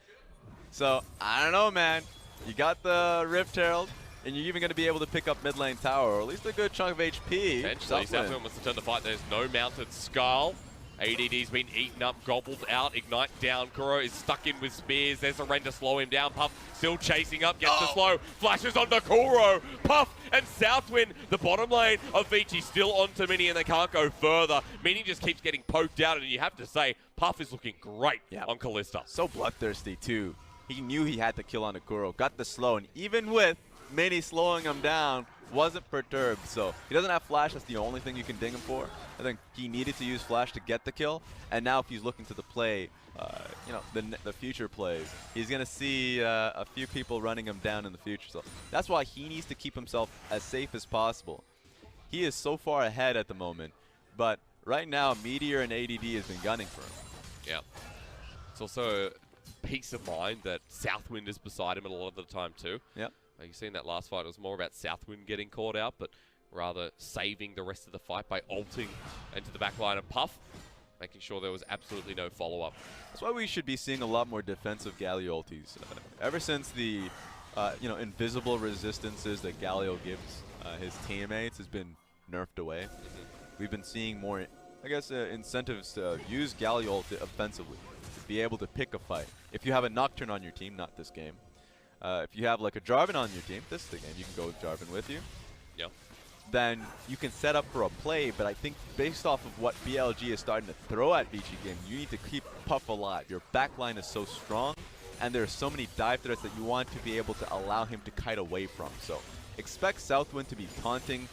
So, I don't know, man. You got the Rift Herald, and you're even going to be able to pick up mid lane tower, or at least a good chunk of HP. Potentially, Southwind wants to turn the fight. There's no mounted skull. ADD's been eaten up, gobbled out. Ignite down. Kuro is stuck in with spears. There's a Ren to slow him down. Puff still chasing up, gets the slow. Flashes onto Kuro. Puff and Southwind, the bottom lane of Vici, still onto Mini, and they can't go further. Mini just keeps getting poked out, and you have to say, Puff is looking great on Kalista. So bloodthirsty, too. He knew he had to kill on Kuro. Got the slow, and even with Mini slowing him down, wasn't perturbed. So he doesn't have flash. That's the only thing you can ding him for. I think he needed to use flash to get the kill, and now if he's looking to the play, you know, the future plays, he's gonna see a few people running him down in the future. So that's why he needs to keep himself as safe as possible. He is so far ahead at the moment, but right now Meteor and ADD has been gunning for him. Yeah, it's also peace of mind that Southwind is beside him a lot of the time too. Yeah. Like you seen that last fight, it was more about Southwind getting caught out, but rather saving the rest of the fight by ulting into the back line of Puff, making sure there was absolutely no follow-up. That's why we should be seeing a lot more defensive Galio ultis. Ever since the you know, invisible resistances that Galio gives his teammates has been nerfed away. We've been seeing more, I guess, incentives to use Galio ult offensively, to be able to pick a fight. If you have a Nocturne on your team, not this game. If you have like a Jarvan on your team, this is the game, you can go with Jarvan with you. Yeah. Then you can set up for a play, but I think based off of what BLG is starting to throw at Vici game, you need to keep Puff alive. Your backline is so strong, and there are so many dive threats that you want to be able to allow him to kite away from. So expect Southwind to be taunting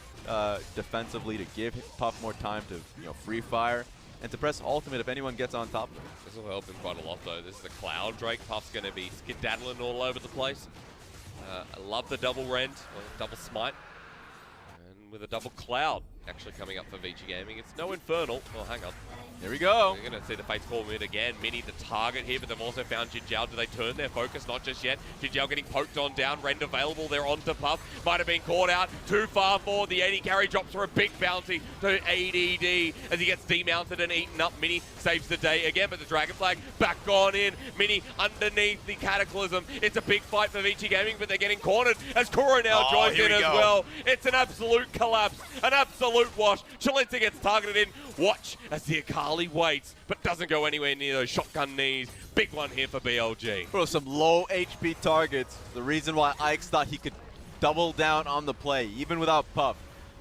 defensively to give Puff more time to, you know, free fire, and to press ultimate if anyone gets on top of him. This will help him quite a lot though. This is a Cloud Drake. Puff's going to be skedaddling all over the place. I love the double rend, or double smite. And with a double cloud actually coming up for Vici Gaming. It's no Infernal. Oh, hang on. There we go. We're going to see the Fates call mid again. Mini the target here, but they've also found Jinjiao. Do they turn their focus? Not just yet. Jinjiao getting poked on down. Rend available. They're onto Puff. Might have been caught out. Too far forward. The 80 carry drops for a big bounty to ADD as he gets demounted and eaten up. Mini saves the day again, but the Dragon Flag back on in. Mini underneath the Cataclysm. It's a big fight for Vici Gaming, but they're getting cornered as Kuro now joins in as well. It's an absolute collapse. An absolute wash. Chalitza gets targeted in. Watch as the Akali waits, but doesn't go anywhere near those shotgun knees. Big one here for BLG. Bro, some low HP targets. The reason why Ike's thought he could double down on the play, even without Puff.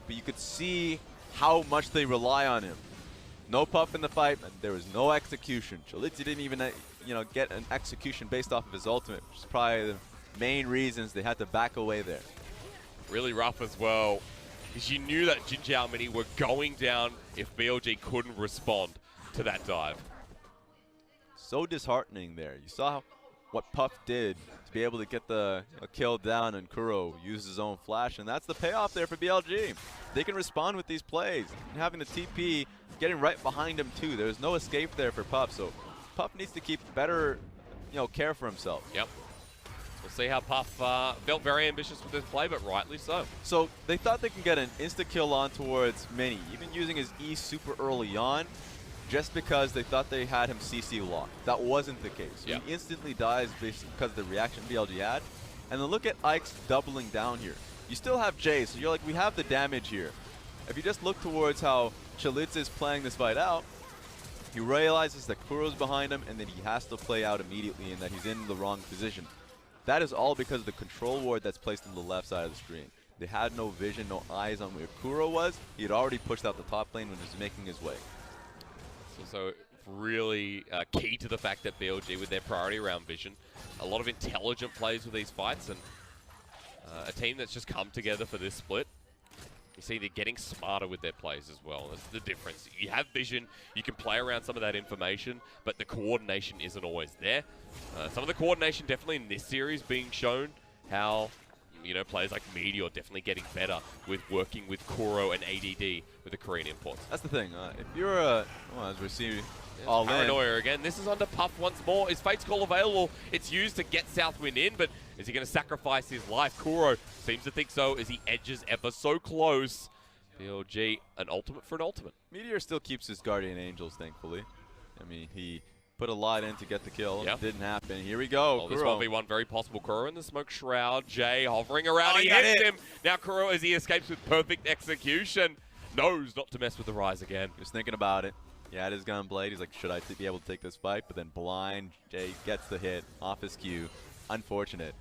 But you could see how much they rely on him. No Puff in the fight, and there was no execution. Chalitza didn't even, you know, get an execution based off of his ultimate, which is probably the main reasons they had to back away there. Really rough as well, because you knew that Jinjiao and Mini were going down if BLG couldn't respond to that dive. So disheartening there. You saw what Puff did to be able to get the kill down, and Kuro used his own flash, and that's the payoff there for BLG. They can respond with these plays. And having the TP getting right behind him too. There's no escape there for Puff, so Puff needs to keep better, you know, care for himself. Yep. We'll see how Puff felt very ambitious with this play, but rightly so. So they thought they can get an insta-kill on towards Mini, even using his E super early on, just because they thought they had him CC locked. That wasn't the case. Yep. He instantly dies because of the reaction BLG had. And then look at Ike's doubling down here. You still have Jay, so you're like, we have the damage here. If you just look towards how Chalitza is playing this fight out, he realizes that Kuro's behind him, and then he has to play out immediately and that he's in the wrong position. That is all because of the control ward that's placed on the left side of the screen. They had no vision, no eyes on where Kuro was. He had already pushed out the top lane when he was making his way. So really key to the fact that BLG, with their priority around vision, a lot of intelligent plays with these fights, and a team that's just come together for this split. You see they're getting smarter with their plays as well. That's the difference. You have vision, you can play around some of that information, but the coordination isn't always there. Some of the coordination definitely in this series being shown how, you know, players like Meteor definitely getting better with working with Kuro and ADD with the Korean imports. That's the thing. If you're a, well, as we see, all Paranoia again. This is under Puff once more. Is Fate's Call available? It's used to get Southwind in, but is he going to sacrifice his life? Kuro seems to think so as he edges ever so close. BLG, an ultimate for an ultimate. Meteor still keeps his Guardian Angels, thankfully. I mean, he put a lot in to get the kill. Yep. Didn't happen. Here we go. Oh, this 1v1 very possible. Kuro in the smoke shroud. Jay hovering around. He hits him. Now Kuro, as he escapes with perfect execution, knows not to mess with the Rise again. He was thinking about it. He had his gun blade. He's like, should I be able to take this fight? But then blind Jay gets the hit off his Q. Unfortunate.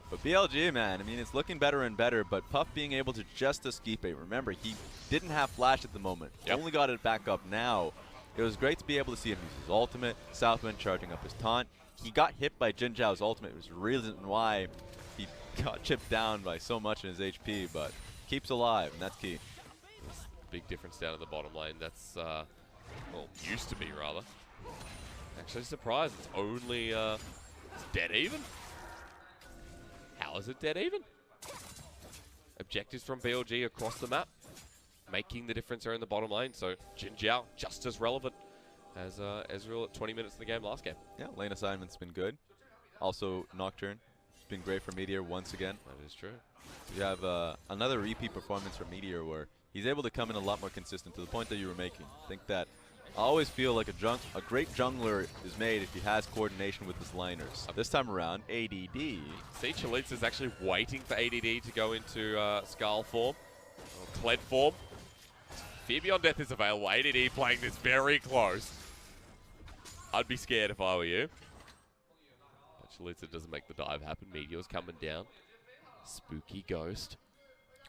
But BLG, man, I mean, it's looking better and better, but Puff being able to just escape it. Remember, he didn't have flash at the moment. Yep. Only got it back up now. It was great to be able to see him use his ultimate, Southwind charging up his taunt. He got hit by Jin Zhao's ultimate. It was the reason why he got chipped down by so much in his HP, but keeps alive, and that's key. Big difference down at the bottom lane. That's, well, used to be, rather. Actually surprised. It's only, it's dead even. How is it dead even? Objectives from BLG across the map, making the difference there in the bottom lane. So Jin Zhao just as relevant as Ezreal at 20 minutes in the game last game. Yeah, lane assignment's been good. Also, Nocturne, it's been great for Meteor once again. That is true. You have another repeat performance from Meteor where he's able to come in a lot more consistent, to the point that you were making. I think that I always feel like a great jungler is made if he has coordination with his laners. This time around, ADD. See, Chalitza is actually waiting for ADD to go into Skull form, or Kled form. Fear Beyond Death is available. ADD playing this very close. I'd be scared if I were you. But Chalitza doesn't make the dive happen. Meteor's coming down. Spooky Ghost.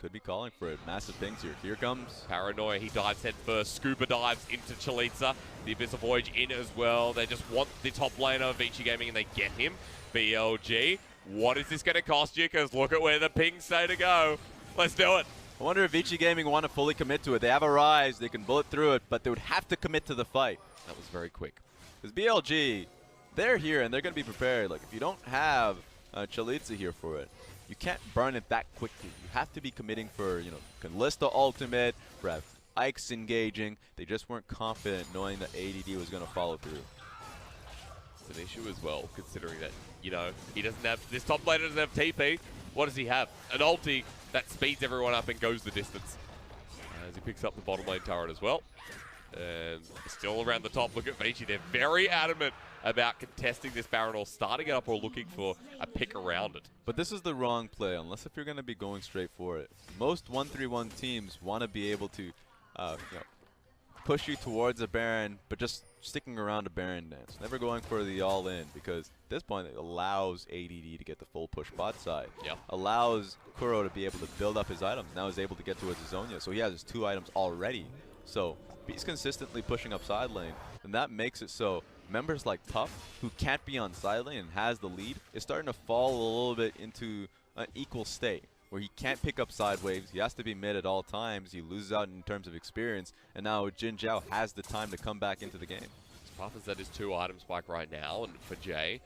Could be calling for it. Massive things here. Here comes Paranoia. He dives head first. Scuba dives into Chalitza. The Abyssal Voyage in as well. They just want the top laner of Vici Gaming and they get him. BLG. What is this going to cost you? Because look at where the pings say to go. Let's do it. I wonder if Vici Gaming want to fully commit to it. They have a Rise. They can bullet through it, but they would have to commit to the fight. That was very quick. Because BLG, they're here and they're going to be prepared. Like, if you don't have Chalitza here for it, you can't burn it that quickly. You have to be committing for, you know, Kalista ultimate, for Ike's engaging. They just weren't confident knowing that ADD was going to follow through. It's an issue as well, considering that, you know, he doesn't have, this top laner doesn't have TP. What does he have? An ulti that speeds everyone up and goes the distance. As he picks up the bottom lane turret as well. And still around the top, look at Vici. They're very adamant about contesting this Baron or starting it up or looking for a pick around it. But this is the wrong play, unless if you're going to be going straight for it. Most 1-3-1 teams want to be able to you know, push you towards a Baron, but just sticking around a Baron dance. Never going for the all-in, because at this point it allows ADD to get the full push bot side. Yep. Allows Kuro to be able to build up his items. Now he's able to get towards his Zonia, so he has his 2 items already. So he's consistently pushing up side lane, and that makes it so members like Puff, who can't be on side lane and has the lead, is starting to fall a little bit into an equal state, where he can't pick up side waves, he has to be mid at all times, he loses out in terms of experience, and now Jin Zhao has the time to come back into the game. Puff is at his 2 item spike right now, and for Jay,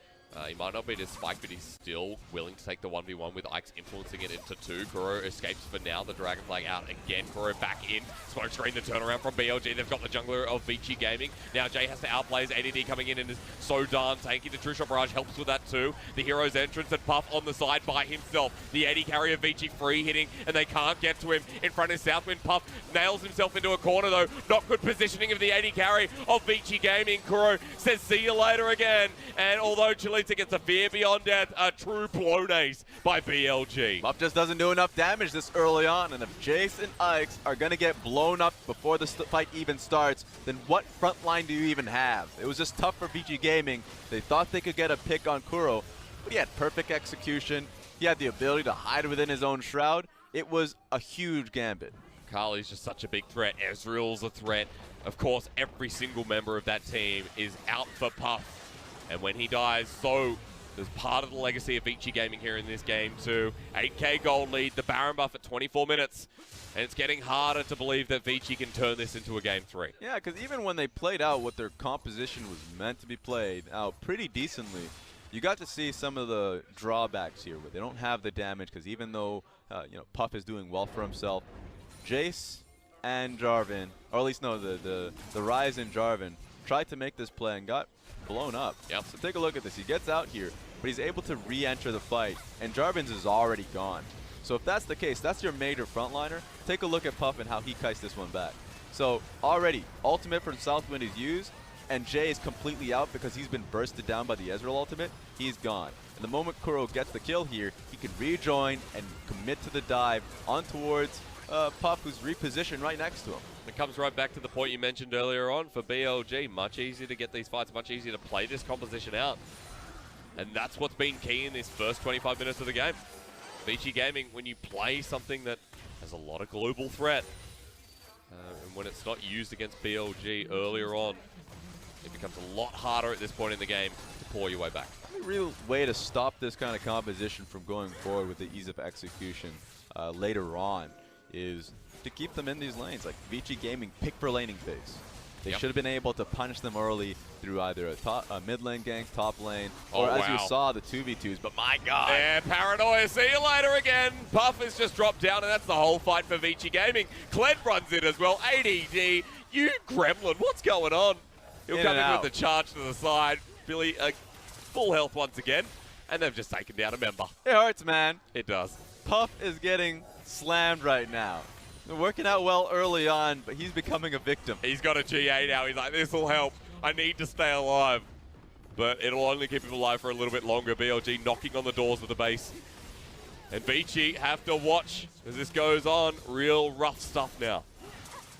he might not be at his spike, but he's still willing to take the 1v1 with Ike's influencing it into 2. Kuro escapes for now. The Dragon Flag out again. Kuro back in. Smoke screen, the turnaround from BLG. They've got the jungler of Vici Gaming. Now Jay has to outplay his ADD coming in and is so darn tanky. The True Shot Barrage helps with that too. The hero's entrance and Puff on the side by himself. The AD carry of Vici free hitting, and they can't get to him. In front of Southwind. Puff nails himself into a corner though. Not good positioning of the AD carry of Vici Gaming. Kuro says see you later again. And although Chalitza gets a Fear Beyond Death, a true blown ace by BLG. Puff just doesn't do enough damage this early on, and if Jace and Ikes are going to get blown up before the fight even starts, then what front line do you even have? It was just tough for Vici Gaming. They thought they could get a pick on Kuro, but he had perfect execution. He had the ability to hide within his own shroud. It was a huge gambit. Kali's just such a big threat. Ezreal's a threat. Of course, every single member of that team is out for Puff. And when he dies, so there's part of the legacy of Vici Gaming here in this game too. 8k gold lead, the Baron buff at 24 minutes. And it's getting harder to believe that Vici can turn this into a game 3. Yeah, because even when they played out what their composition was meant to be played out pretty decently, you got to see some of the drawbacks here where they don't have the damage, because even though you know, Puff is doing well for himself, Jace and Jarvan, or at least no, the Rise and Jarvan tried to make this play and got blown up. Yep. So take a look at this. He gets out here, but he's able to re-enter the fight, and Jarvan's is already gone. So if that's the case, that's your major frontliner. Take a look at Puff and how he kites this one back. So already, ultimate from Southwind is used. and Jay is completely out because he's been bursted down by the Ezreal ultimate, he's gone. And the moment Kuro gets the kill here, he can rejoin and commit to the dive on towards Puff, who's repositioned right next to him. It comes right back to the point you mentioned earlier on for BLG. Much easier to get these fights, much easier to play this composition out. And that's what's been key in this first 25 minutes of the game. Vici Gaming, when you play something that has a lot of global threat, and when it's not used against BLG earlier on, it becomes a lot harder at this point in the game to pour your way back. The real way to stop this kind of composition from going forward with the ease of execution later on is to keep them in these lanes. Like Vici Gaming, pick for laning phase. They should have been able to punish them early through either a mid lane gank, top lane, or as you saw, the 2v2s. But my God. Yeah, Paranoia, see you later again. Puff has just dropped down, and that's the whole fight for Vici Gaming. Kled runs in as well. ADD, you gremlin, what's going on? He'll come in with the charge to the side. Billy, full health once again, and they've just taken down a member. It hurts, man. It does. Puff is getting slammed right now. They're working out well early on, but he's becoming a victim. He's got a GA now. He's like, this will help. I need to stay alive. But it'll only keep him alive for a little bit longer. BLG knocking on the doors of the base. And Vici have to watch as this goes on. Real rough stuff now.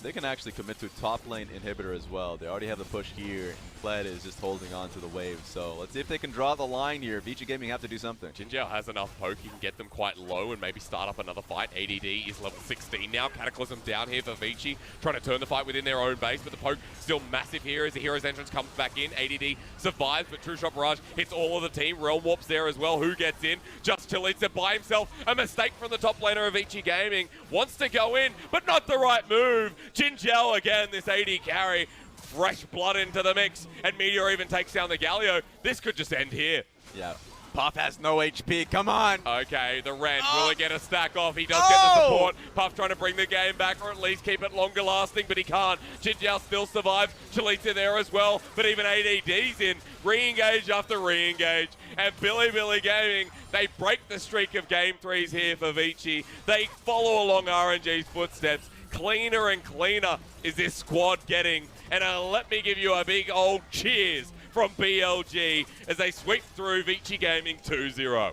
They can actually commit to top lane inhibitor as well. They already have the push here, and Kled is just holding on to the wave. So let's see if they can draw the line here. Vici Gaming have to do something. Jinjiao has enough poke. He can get them quite low and maybe start up another fight. ADD is level 16 now. Cataclysm down here for Vici, trying to turn the fight within their own base, but the poke still massive here as the Hero's Entrance comes back in. ADD survives, but True Shot Barrage hits all of the team. Realm Warp's there as well. Who gets in? Just Chalitza by himself. A mistake from the top laner of Vici Gaming. Wants to go in, but not the right move. Jinjiao again, this AD carry. Fresh blood into the mix, and Meteor even takes down the Galio. This could just end here. Yeah. Puff has no HP. Come on. Okay, the Rend. Will it get a stack off? He does get the support. Puff trying to bring the game back, or at least keep it longer lasting, but he can't. Jinjiao still survives. Chalitza there as well, but even ADD's in. Re-engage after re-engage. And Bilibili Gaming, they break the streak of game threes here for Vici. They follow along RNG's footsteps. Cleaner and cleaner is this squad getting. And let me give you a big old cheers from BLG as they sweep through Vici Gaming 2-0.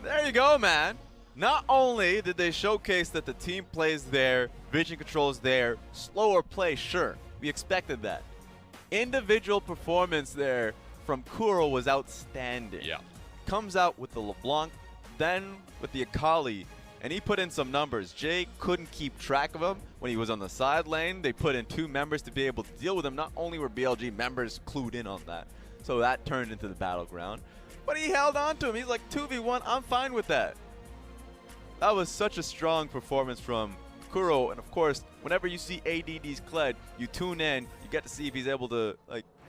There you go, man. Not only did they showcase that the team plays there, vision controls there, slower play, sure. We expected that. Individual performance there from Kuro was outstanding. Yeah. Comes out with the LeBlanc, then with the Akali, and he put in some numbers. Jay couldn't keep track of him when he was on the side lane. They put in 2 members to be able to deal with him. Not only were BLG members clued in on that, so that turned into the battleground, but he held on to him. He's like, 2v1, I'm fine with that. That was such a strong performance from Kuro, and of course, whenever you see ADD's Kled, you tune in, you get to see if he's able to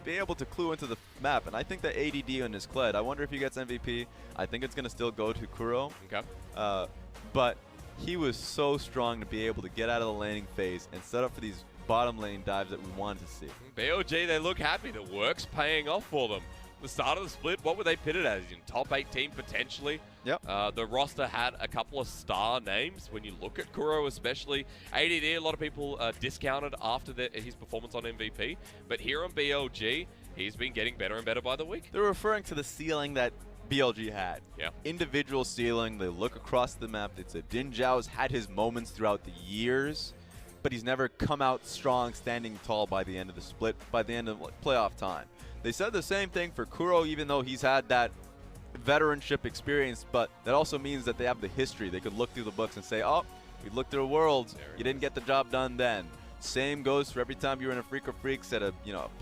be able to clue into the map, and I think that ADD on his Kled, I wonder if he gets MVP. I think it's going to still go to Kuro. Okay. But he was so strong to be able to get out of the laning phase and set up for these bottom lane dives that we wanted to see. BLG, they look happy. The work's paying off for them. The start of the split, what were they pitted as? In top 18 potentially. Yep. The roster had a couple of star names when you look at Kuro especially. ADD, a lot of people discounted after his performance on MVP. But here on BLG, he's been getting better and better by the week. They're referring to the ceiling that BLG had. Yeah. Individual ceiling. They look across the map. It's a Jinjiao's had his moments throughout the years, but he's never come out strong, standing tall by the end of the split, by the end of playoff time. They said the same thing for Kuro, even though he's had that veteranship experience, but that also means that they have the history. They could look through the books and say, oh, we looked through Worlds, you didn't get the job done then. Same goes for every time you're in a Freak of Freaks at a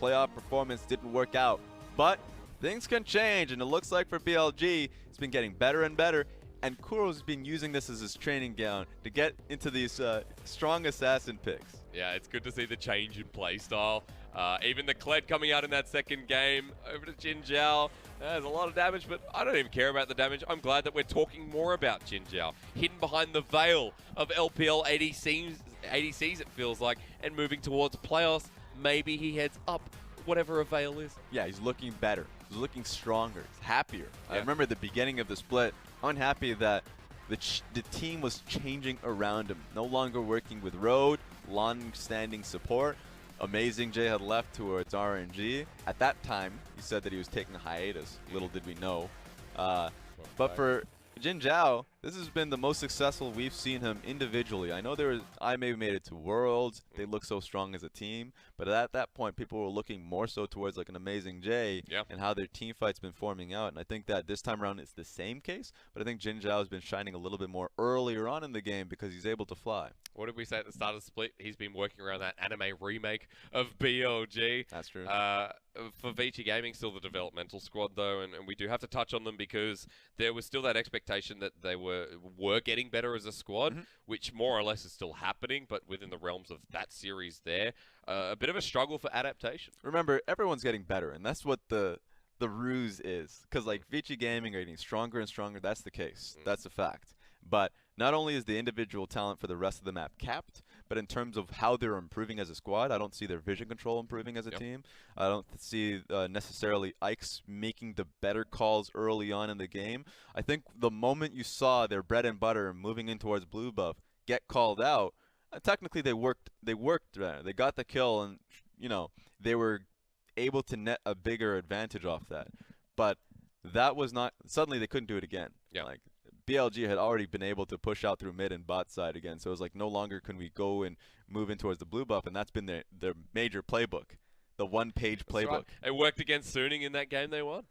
playoff performance didn't work out. But things can change, and it looks like for BLG, it's been getting better and better, and Kuro's been using this as his training ground to get into these strong assassin picks. Yeah, it's good to see the change in play style. Even the Kled coming out in that second game over to Jinjiao. There's a lot of damage, but I don't even care about the damage. I'm glad that we're talking more about Jinjiao. Hidden behind the veil of LPL ADCs, it feels like, and moving towards playoffs. Maybe he heads up, whatever a veil is. Yeah, he's looking better. He's looking stronger. He's happier. Yeah. I remember at the beginning of the split, unhappy that the team was changing around him, no longer working with Road, long-standing support. Amazing J had left towards RNG. At that time, he said that he was taking a hiatus. Little did we know. But for Jin Zhao, this has been the most successful we've seen him individually. I know I may have made it to Worlds. They look so strong as a team. But at that point, people were looking more so towards like an Amazing J and how their team fight's been forming out. And I think that this time around it's the same case. But I think Jin Zhao has been shining a little bit more earlier on in the game because he's able to fly. What did we say at the start of the split? He's been working around that anime remake of BLG. That's true. For Vici Gaming, still the developmental squad, though, and we do have to touch on them because there was still that expectation that they were getting better as a squad, which more or less is still happening, but within the realms of that series there. A bit of a struggle for adaptation. Remember, everyone's getting better, and that's what the ruse is. Because, like, Vici Gaming are getting stronger and stronger. That's the case. That's a fact. But not only is the individual talent for the rest of the map capped, but in terms of how they're improving as a squad, I don't see their vision control improving as a team. I don't see necessarily Ike's making the better calls early on in the game. I think the moment you saw their bread and butter moving in towards blue buff get called out, technically they worked there. They got the kill, and you know they were able to net a bigger advantage off that. But that was not suddenly they couldn't do it again. Like BLG had already been able to push out through mid and bot side again, so it was like no longer can we go and move in towards the blue buff, and that's been their major playbook, the one-page playbook. Right. It worked against Suning in that game they won.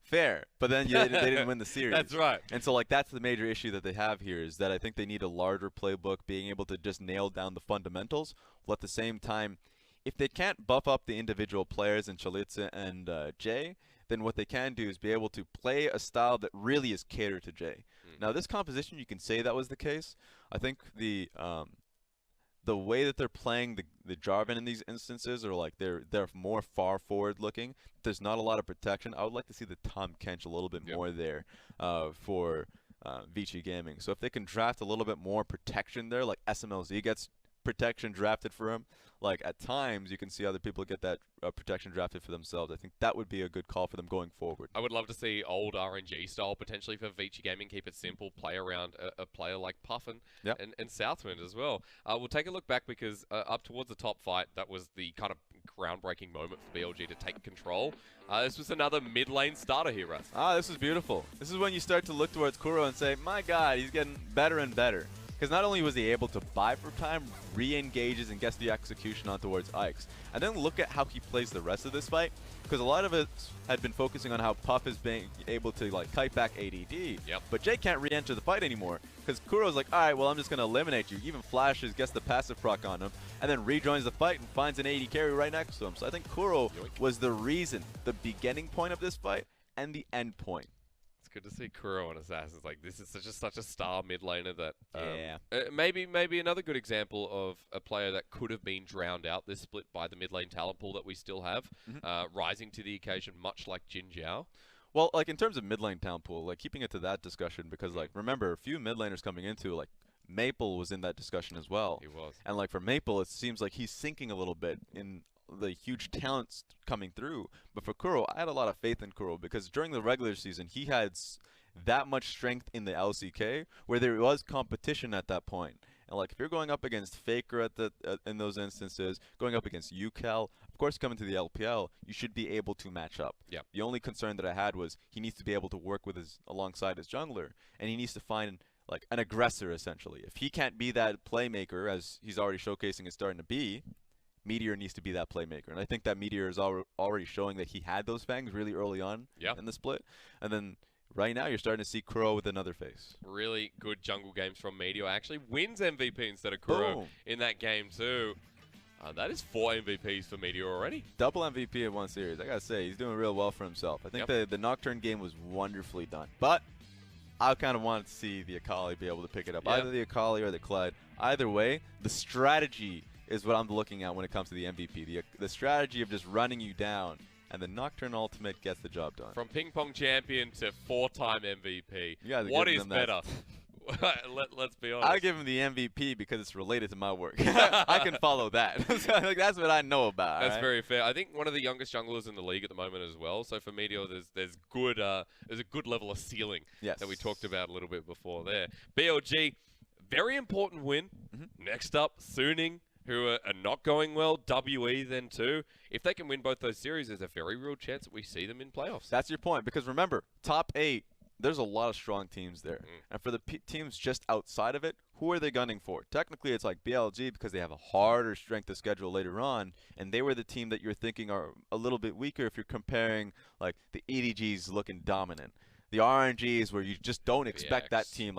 Fair, but then they didn't win the series. That's right. And so like that's the major issue that they have here is that I think they need a larger playbook, being able to just nail down the fundamentals, while at the same time, if they can't buff up the individual players in Chalitza and Jay, then what they can do is be able to play a style that really is catered to Jay. Now, this composition, you can say that was the case. I think the way that they're playing the Jarvan in these instances are like they're more far forward looking. There's not a lot of protection. I would like to see the Tom Kench a little bit more there for Vici Gaming. So if they can draft a little bit more protection there, like SMLZ gets protection drafted for him. Like at times you can see other people get that protection drafted for themselves. I think that would be a good call for them going forward. I would love to see old RNG style potentially for Vici Gaming. Keep it simple, play around a player like Puffin and Southwind as well. We'll take a look back because up towards the top fight, that was the kind of groundbreaking moment for BLG to take control. This was another mid lane starter here, Russ. This is beautiful. This is when you start to look towards Kuro and say, my God, he's getting better and better. Because not only was he able to buy for time, re-engages and gets the execution on towards Ike's. And then look at how he plays the rest of this fight. Because a lot of it had been focusing on how Puff is being able to like kite back ADD. But Jay can't re-enter the fight anymore. Because Kuro's like, alright, well I'm just going to eliminate you. Even flashes, gets the passive proc on him. And then rejoins the fight and finds an AD carry right next to him. So I think Kuro was the reason, the beginning point of this fight and the end point. Good to see Kuro on Assassins. Like this is such a star mid laner that maybe another good example of a player that could have been drowned out this split by the mid lane talent pool that we still have, rising to the occasion, much like Jin Zhao. Well, like in terms of mid lane talent pool, like keeping it to that discussion, because like remember a few mid laners coming into like Maple was in that discussion as well. He was, and like for Maple, it seems like he's sinking a little bit in the huge talents coming through. But for Kuro, I had a lot of faith in Kuro because during the regular season, he had that much strength in the LCK where there was competition at that point. And like if you're going up against Faker in those instances, going up against UCal, of course coming to the LPL, you should be able to match up. The only concern that I had was he needs to be able to work with alongside his jungler, and he needs to find like an aggressor essentially. If he can't be that playmaker as he's already showcasing and starting to be, Meteor needs to be that playmaker, and I think that Meteor is already showing that he had those fangs really early on in the split, and then right now you're starting to see Kuro with another face. Really good jungle games from Meteor. Actually wins MVP instead of Kuro in that game too. That is 4 MVPs for Meteor already. Double MVP in one series. I gotta say, he's doing real well for himself. I think the Nocturne game was wonderfully done, but I kind of wanted to see the Akali be able to pick it up. Either the Akali or the Clyde. Either way, the strategy is what I'm looking at when it comes to the MVP. The strategy of just running you down, and the Nocturne ultimate gets the job done. From ping pong champion to 4-time MVP. What is better? Let's be honest. I give him the MVP because it's related to my work. I can follow that. Like, that's what I know about. That's very fair. I think one of the youngest junglers in the league at the moment as well. So for Meteor, there's a good level of ceiling that we talked about a little bit before there. BLG, very important win. Next up, Suning, who are not going well. WE then too. If they can win both those series, there's a very real chance that we see them in playoffs. That's your point, because remember, top 8, there's a lot of strong teams there. And for the teams just outside of it, who are they gunning for? Technically, it's like BLG because they have a harder strength of schedule later on, and they were the team that you're thinking are a little bit weaker if you're comparing like the EDGs looking dominant. The RNGs where you just don't expect that team,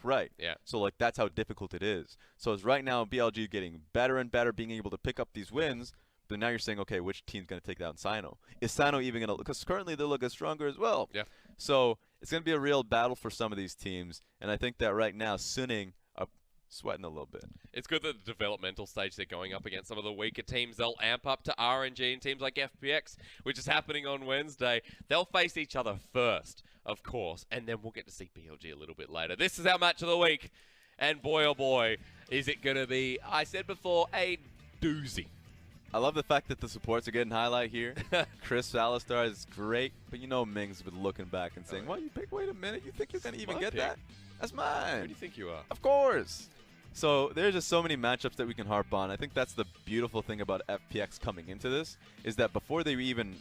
right. Yeah. So, like, that's how difficult it is. So, it's right now BLG getting better and better, being able to pick up these wins. But now you're saying, okay, which team's going to take down Sino? Is Sino even going to – because currently they look as stronger as well. Yeah. So, it's going to be a real battle for some of these teams. And I think that right now, Suning are sweating a little bit. It's good that the developmental stage they're going up against some of the weaker teams. They'll amp up to RNG and teams like FPX, which is happening on Wednesday. They'll face each other first, of course, and then we'll get to see BLG a little bit later. This is our match of the week. And boy, oh boy, is it going to be, I said before, a doozy. I love the fact that the supports are getting highlight here. Chris Alistar is great, but you know Ming's been looking back and saying, "Well, you pick. Wait a minute, you think you're gonna even get that? That's mine." Who do you think you are? Of course. So there's just so many matchups that we can harp on. I think that's the beautiful thing about FPX coming into this is that before they were even,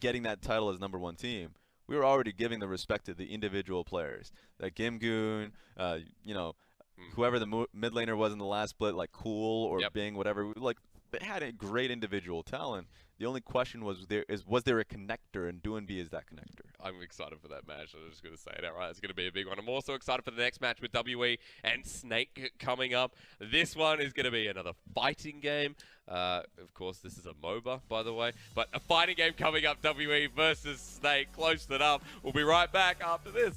getting that title as #1 team, we were already giving the respect to the individual players. Like Gimgoon, whoever the mid laner was in the last split, like Cool or Bing, whatever, like. They had a great individual talent. The only question was there a connector, and Doinby is that connector. I'm excited for that match. I'm just going to say it outright. It's going to be a big one. I'm also excited for the next match with WE and Snake coming up. This one is going to be another fighting game. Of course, this is a MOBA, by the way. But a fighting game coming up, WE versus Snake. Close it up. We'll be right back after this.